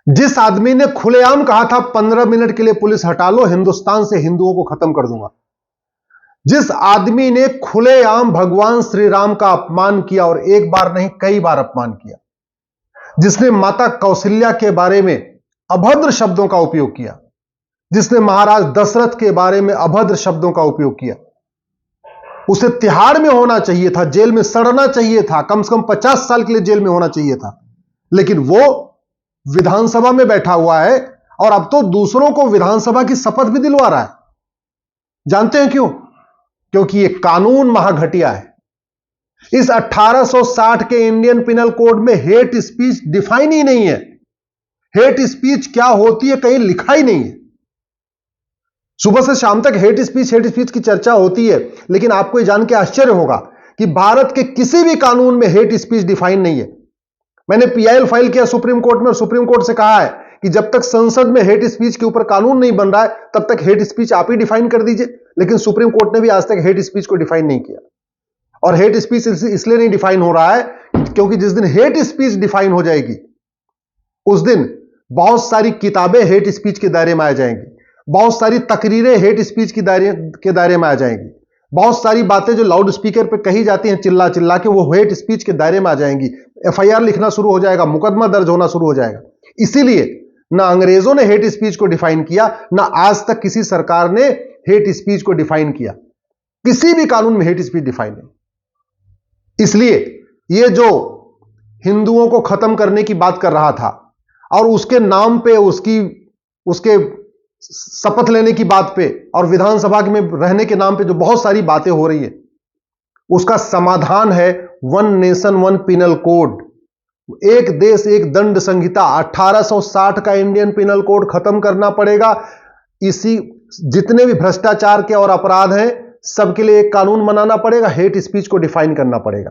जिस आदमी ने खुलेआम कहा था 15 मिनट के लिए पुलिस हटा लो, हिंदुस्तान से हिंदुओं को खत्म कर दूंगा, जिस आदमी ने खुलेआम भगवान श्री राम का अपमान किया और एक बार नहीं कई बार अपमान किया, जिसने माता कौशल्या के बारे में अभद्र शब्दों का उपयोग किया, जिसने महाराज दशरथ के बारे में अभद्र शब्दों का उपयोग किया, उसे तिहाड़ में होना चाहिए था, जेल में सड़ना चाहिए था, कम से कम 50 साल के लिए जेल में होना चाहिए था। लेकिन वो विधानसभा में बैठा हुआ है और अब तो दूसरों को विधानसभा की शपथ भी दिलवा रहा है। जानते हैं क्यों? क्योंकि ये कानून महाघटिया है। इस 1860 के इंडियन पिनल कोड में हेट स्पीच डिफाइन ही नहीं है। हेट स्पीच क्या होती है कहीं लिखा ही नहीं है। सुबह से शाम तक हेट स्पीच की चर्चा होती है, लेकिन आपको यह जान के आश्चर्य होगा कि भारत के किसी भी कानून में हेट स्पीच डिफाइन नहीं है। मैंने पीआईएल फाइल किया सुप्रीम कोर्ट में और सुप्रीम कोर्ट से कहा है कि जब तक संसद में हेट स्पीच के ऊपर कानून नहीं बन रहा है तब तक हेट स्पीच आप ही डिफाइन कर दीजिए। लेकिन सुप्रीम कोर्ट ने भी आज तक हेट स्पीच को डिफाइन नहीं किया। और हेट स्पीच इसलिए नहीं डिफाइन हो रहा है क्योंकि जिस दिन हेट स्पीच डिफाइन हो जाएगी उस दिन बहुत सारी किताबें हेट स्पीच के दायरे में आ जाएंगी, बहुत सारी तकरीरें हेट स्पीच के दायरे में आ जाएंगी, बहुत सारी बातें जो लाउड स्पीकर पे कही जाती हैं चिल्ला चिल्ला के वो हेट स्पीच के दायरे में आ जाएंगी। एफआईआर लिखना शुरू हो जाएगा, मुकदमा दर्ज होना शुरू हो जाएगा। इसीलिए ना अंग्रेजों ने हेट स्पीच को डिफाइन किया, ना आज तक किसी सरकार ने हेट स्पीच को डिफाइन किया। किसी भी कानून में हेट स्पीच डिफाइन नहीं। इसलिए ये जो हिंदुओं को खत्म करने की बात कर रहा था और उसके नाम पे उसके शपथ लेने की बात पे और विधानसभा में रहने के नाम पे जो बहुत सारी बातें हो रही है, उसका समाधान है one nation one penal code, एक देश एक दंड संहिता। 1860 का इंडियन पिनल कोड खत्म करना पड़ेगा। इसी जितने भी भ्रष्टाचार के और अपराध हैं सबके लिए एक कानून बनाना पड़ेगा, हेट स्पीच को डिफाइन करना पड़ेगा।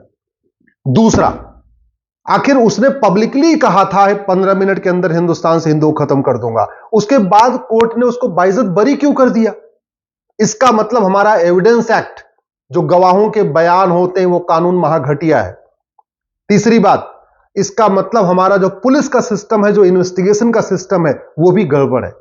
दूसरा, आखिर उसने पब्लिकली कहा था 15 मिनट के अंदर हिंदुस्तान से हिंदू खत्म कर दूंगा, उसके बाद कोर्ट ने उसको बाइज्जत बरी क्यों कर दिया? इसका मतलब हमारा एविडेंस एक्ट, जो गवाहों के बयान होते हैं, वो कानून महाघटिया है। तीसरी बात, इसका मतलब हमारा जो पुलिस का सिस्टम है, जो इन्वेस्टिगेशन का सिस्टम है, वो भी गड़बड़ है।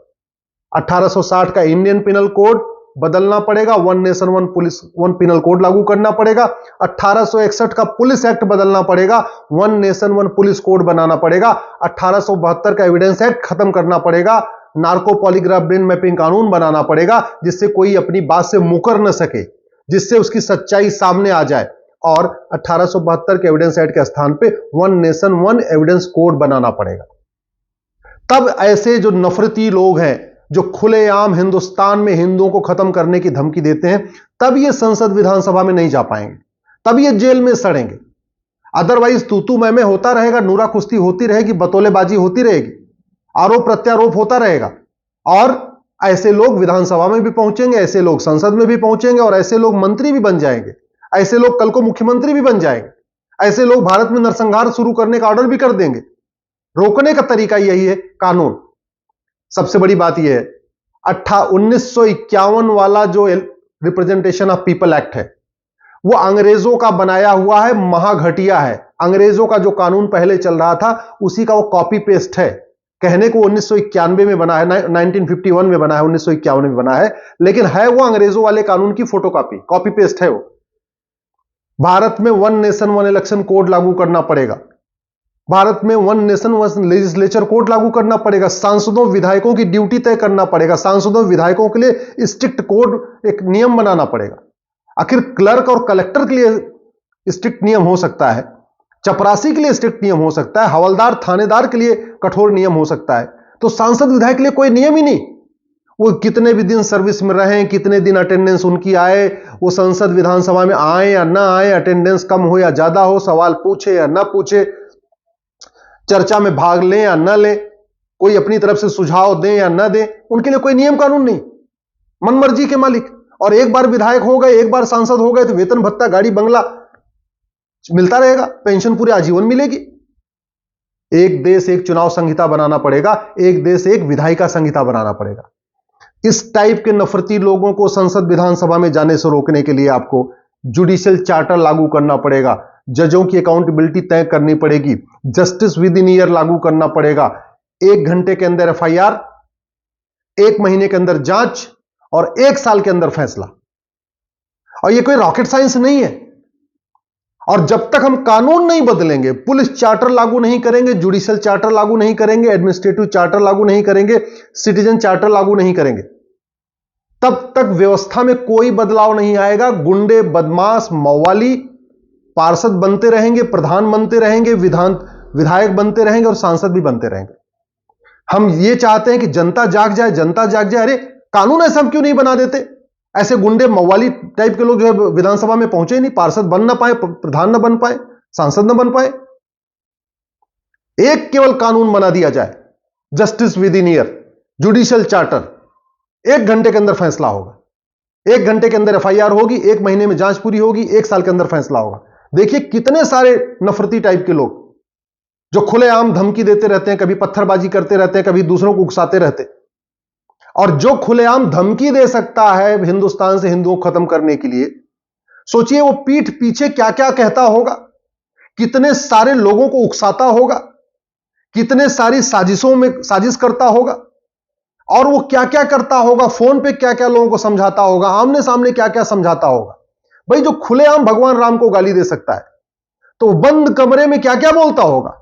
1860 का इंडियन पिनल कोड बदलना पड़ेगा, one nation one penal code लागू करना पड़ेगा। 1861 का पुलिस एक्ट बदलना पड़ेगा, one nation one police code बनाना पड़ेगा। 1872 का एविडेंस एक्ट खत्म करना पड़ेगा, नार्को पॉलीग्राफ ब्रेन मैपिंग कानून बनाना पड़ेगा, जिससे कोई अपनी बात से मुकर न सके, जिससे उसकी सच्चाई सामने आ जाए। और 1872 के एविडेंस एक्ट के स्थान पे one nation one evidence code बनाना पड़ेगा। तब ऐसे जो नफरती लोग हैं, जो खुलेआम हिंदुस्तान में हिंदुओं को खत्म करने की धमकी देते हैं, तब ये संसद विधानसभा में नहीं जा पाएंगे, तब ये जेल में सड़ेंगे। अदरवाइज तू मैं होता रहेगा, नूरा कुश्ती होती रहेगी, बतौलेबाजी होती रहेगी, आरोप प्रत्यारोप होता रहेगा। और ऐसे लोग विधानसभा में भी पहुंचेंगे, ऐसे लोग संसद में भी पहुंचेंगे और ऐसे लोग मंत्री भी बन जाएंगे, ऐसे लोग कल को मुख्यमंत्री भी बन जाएंगे, ऐसे लोग भारत में नरसंहार शुरू करने का ऑर्डर भी कर देंगे। रोकने का तरीका यही है, कानून। सबसे बड़ी बात यह है 1951 वाला जो रिप्रेजेंटेशन ऑफ पीपल एक्ट है, वो अंग्रेजों का बनाया हुआ है, महाघटिया है। अंग्रेजों का जो कानून पहले चल रहा था उसी का वो कॉपी पेस्ट है। कहने को 1991 में बना है, 1951 में बना है, 1951 में बना है, लेकिन है वो अंग्रेजों वाले कानून की फोटोकॉपी, कॉपी पेस्ट है वो। भारत में one nation one election code लागू करना पड़ेगा, भारत में one nation one legislature code लागू करना पड़ेगा, सांसदों विधायकों की ड्यूटी तय करना पड़ेगा, सांसदों विधायकों के लिए स्ट्रिक्ट कोड, एक नियम बनाना पड़ेगा। आखिर क्लर्क और कलेक्टर के लिए स्ट्रिक्ट नियम हो सकता है, चपरासी के लिए स्ट्रिक्ट नियम हो सकता है, हवलदार थानेदार के लिए कठोर नियम हो सकता है, तो सांसद विधायक के लिए कोई नियम ही नहीं। वो कितने भी दिन सर्विस में रहें, कितने दिन अटेंडेंस उनकी आए, वो संसद विधानसभा में आए या ना आए, अटेंडेंस कम हो या ज्यादा हो, सवाल पूछे या ना पूछे, चर्चा में भाग लें या ना लें, कोई अपनी तरफ से सुझाव दें या ना दें, उनके लिए कोई नियम कानून नहीं, मनमर्जी के मालिक। और एक बार विधायक हो गए, एक बार सांसद हो गए तो वेतन भत्ता गाड़ी बंगला मिलता रहेगा, पेंशन पूरे आजीवन मिलेगी। एक देश एक चुनाव संहिता बनाना पड़ेगा, एक देश एक विधायिका संहिता बनाना पड़ेगा। इस टाइप के नफरती लोगों को संसद विधानसभा में जाने से रोकने के लिए आपको जुडिशियल चार्टर लागू करना पड़ेगा, जजों की अकाउंटेबिलिटी तय करनी पड़ेगी, जस्टिस विद इन ईयर लागू करना पड़ेगा, 1 घंटे के अंदर एफआईआर, 1 महीने के अंदर जांच और 1 साल के अंदर फैसला। और यह कोई रॉकेट साइंस नहीं है। और जब तक हम कानून नहीं बदलेंगे, पुलिस चार्टर लागू नहीं करेंगे, जुडिशियल चार्टर लागू नहीं करेंगे, एडमिनिस्ट्रेटिव चार्टर लागू नहीं करेंगे, सिटीजन चार्टर लागू नहीं करेंगे, तब तक व्यवस्था में कोई बदलाव नहीं आएगा। गुंडे, बदमाश, मौवाली पार्षद बनते रहेंगे, प्रधान बनते रहेंगे, विधायक बनते रहेंगे और सांसद भी बनते रहेंगे। हम ये चाहते हैं कि जनता जाग जाए, जनता जाग जाए। अरे कानून ऐसा हम क्यों नहीं बना देते? ऐसे गुंडे, मौवाली टाइप के लोग जो है विधानसभा में पहुंचे ही नहीं, पार्षद बन ना पाए, प्रधान ना बन पाए, सांसद ना बन पाए। एक केवल कानून बना दिया जाए, justice with in year, judicial charter. 1 घंटे के अंदर फैसला होगा, 1 घंटे के अंदर एफआईआर होगी, 1 महीने में जांच पूरी होगी, 1 साल के अंदर फैसला होगा। देखिए कितने सारे नफरती टाइप के लोग जो खुलेआम धमकी देते रहते हैं, कभी पत्थरबाजी करते रहते हैं, कभी दूसरों को उकसाते रहते हैं। और जो खुलेआम धमकी दे सकता है हिंदुस्तान से हिंदुओं को खत्म करने के लिए, सोचिए वो पीठ पीछे क्या क्या कहता होगा, कितने सारे लोगों को उकसाता होगा, कितने सारी साजिशों में साजिश करता होगा, और वो क्या क्या करता होगा, फोन पे क्या क्या लोगों को समझाता होगा, आमने सामने क्या क्या समझाता होगा। भाई जो खुलेआम भगवान राम को गाली दे सकता है, तो बंद कमरे में क्या क्या बोलता होगा?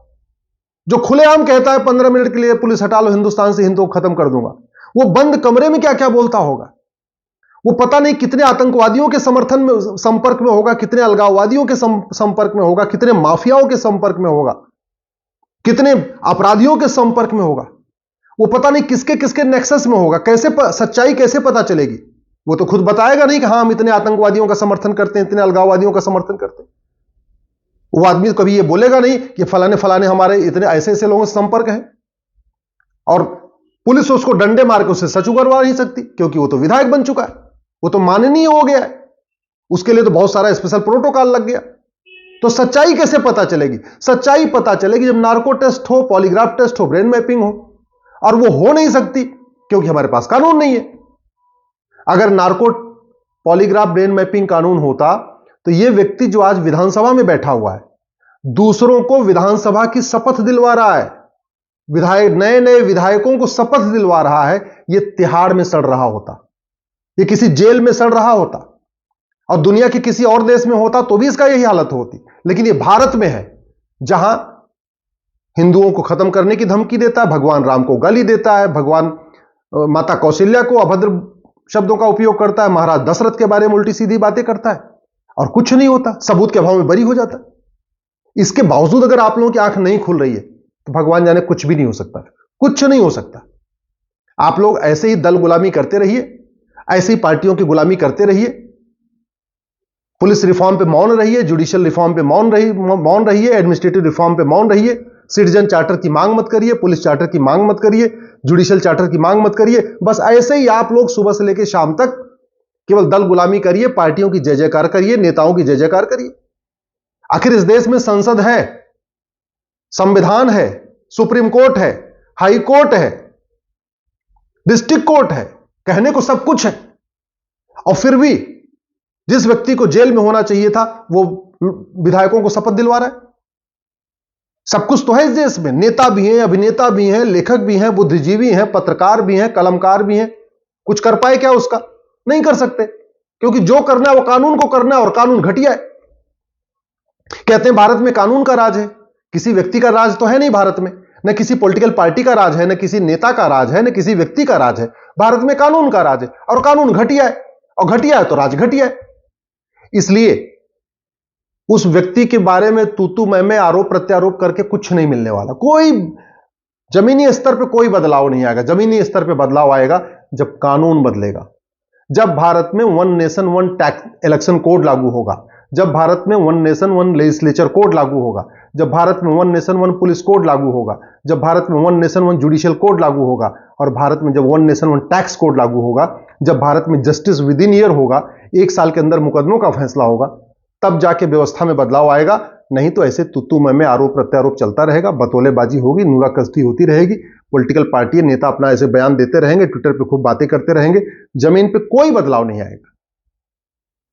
जो खुलेआम कहता है 15 मिनट के लिए पुलिस हटा लो, हिंदुस्तान से हिंदुओं को खत्म कर दूंगा, वो बंद कमरे में क्या क्या बोलता होगा? वो पता नहीं कितने आतंकवादियों के समर्थन में, संपर्क में होगा, कितने अलगाववादियों के संपर्क में होगा, कितने माफियाओं के संपर्क में होगा, कितने अपराधियों के संपर्क में होगा। वो पता नहीं किसके किसके नेक्सस में होगा। कैसे सच्चाई कैसे पता चलेगी? वो तो खुद बताएगा नहीं कि हाँ हम इतने आतंकवादियों का समर्थन करते हैं, इतने अलगाववादियों का समर्थन करते हैं। वो आदमी कभी ये बोलेगा नहीं कि फलाने फलाने हमारे इतने ऐसे ऐसे लोगों से संपर्क है। और पुलिस उसको डंडे मार के उससे सच उगरवा नहीं सकती, क्योंकि वो तो विधायक बन चुका है, वो तो माननीय हो गया है, उसके लिए तो बहुत सारा स्पेशल प्रोटोकॉल लग गया। तो सच्चाई कैसे पता चलेगी? सच्चाई पता चलेगी जब नार्को टेस्ट हो, पॉलीग्राफ टेस्ट हो, ब्रेन मैपिंग हो। और वो हो नहीं सकती क्योंकि हमारे पास कानून नहीं है। अगर नार्को, पॉलीग्राफ, ब्रेन मैपिंग कानून होता तो ये व्यक्ति जो आज विधानसभा में बैठा हुआ है, दूसरों को विधानसभा की शपथ दिलवा रहा है, विधायक, नए नए विधायकों को शपथ दिलवा रहा है, ये तिहाड़ में सड़ रहा होता, ये किसी जेल में सड़ रहा होता, और दुनिया के किसी और देश में होता तो भी इसका यही हालत होती। लेकिन ये भारत में है, जहां हिंदुओं को खत्म करने की धमकी देता है, भगवान राम को गाली देता है, भगवान माता कौशल्या को अभद्र शब्दों का उपयोग करता है, महाराज दशरथ के बारे में उल्टी सीधी बातें करता है, और कुछ नहीं होता, सबूत के अभाव में बरी हो जाता है। इसके बावजूद अगर आप लोगों की आंख नहीं खुल रही है तो भगवान जाने कुछ भी नहीं हो सकता, कुछ नहीं हो सकता। आप लोग ऐसे ही दल गुलामी करते रहिए, ऐसे ही पार्टियों की गुलामी करते रहिए, पुलिस रिफॉर्म पे मौन रहिए, जुडिशियल रिफॉर्म पे मौन रहिए, एडमिनिस्ट्रेटिव रिफॉर्म पे मौन रहिए, सिटीजन चार्टर की मांग मत करिए, पुलिस चार्टर की मांग मत करिए, जुडिशियल चार्टर की मांग मत करिए। बस ऐसे ही आप लोग सुबह से लेकर शाम तक केवल दल गुलामी करिए, पार्टियों की जय जयकार करिए, नेताओं की जय जयकार करिए। आखिर इस देश में संसद है, संविधान है, सुप्रीम कोर्ट है, हाई कोर्ट है, डिस्ट्रिक्ट कोर्ट है, कहने को सब कुछ है, और फिर भी जिस व्यक्ति को जेल में होना चाहिए था वो विधायकों को शपथ दिलवा रहा है। सब कुछ तो है इस देश में, नेता भी हैं, अभिनेता भी हैं, लेखक भी हैं, बुद्धिजीवी हैं, पत्रकार भी हैं, कलमकार भी हैं। कुछ कर पाए क्या उसका? नहीं कर सकते, क्योंकि जो करना है वो कानून को करना है, और कानून घटिया है। कहते हैं भारत में कानून का राज है, किसी व्यक्ति का राज तो है नहीं भारत में, न किसी पॉलिटिकल पार्टी का राज है, न किसी नेता का राज है, न किसी व्यक्ति का राज है। भारत में कानून का राज है, और कानून घटिया है, और घटिया है तो राज घटिया है। इसलिए उस व्यक्ति के बारे में तू मैं आरोप प्रत्यारोप करके कुछ नहीं मिलने वाला। कोई जमीनी स्तर पर कोई बदलाव नहीं आएगा। जमीनी स्तर पर बदलाव आएगा जब कानून बदलेगा, जब भारत में 1 नेशन 1 टैक्स इलेक्शन कोड लागू होगा, जब भारत में 1 नेशन 1 लेजिस्लेचर कोड लागू होगा, जब भारत में 1 नेशन 1 पुलिस कोड लागू होगा, जब भारत में 1 नेशन 1 जुडिशियल कोड लागू होगा, और भारत में जब 1 नेशन 1 टैक्स कोड लागू होगा, जब भारत में जस्टिस विद इन ईयर होगा, 1 साल के अंदर मुकदमों का फैसला होगा, तब जाके व्यवस्था में बदलाव आएगा। नहीं तो ऐसे तू मैं आरोप प्रत्यारोप चलता रहेगा, बतौलेबाजी होगी, नूरा कस्ती होती रहेगी, पॉलिटिकल पार्टी नेता अपना ऐसे बयान देते रहेंगे, ट्विटर पे खूब बातें करते रहेंगे, जमीन पे कोई बदलाव नहीं आएगा।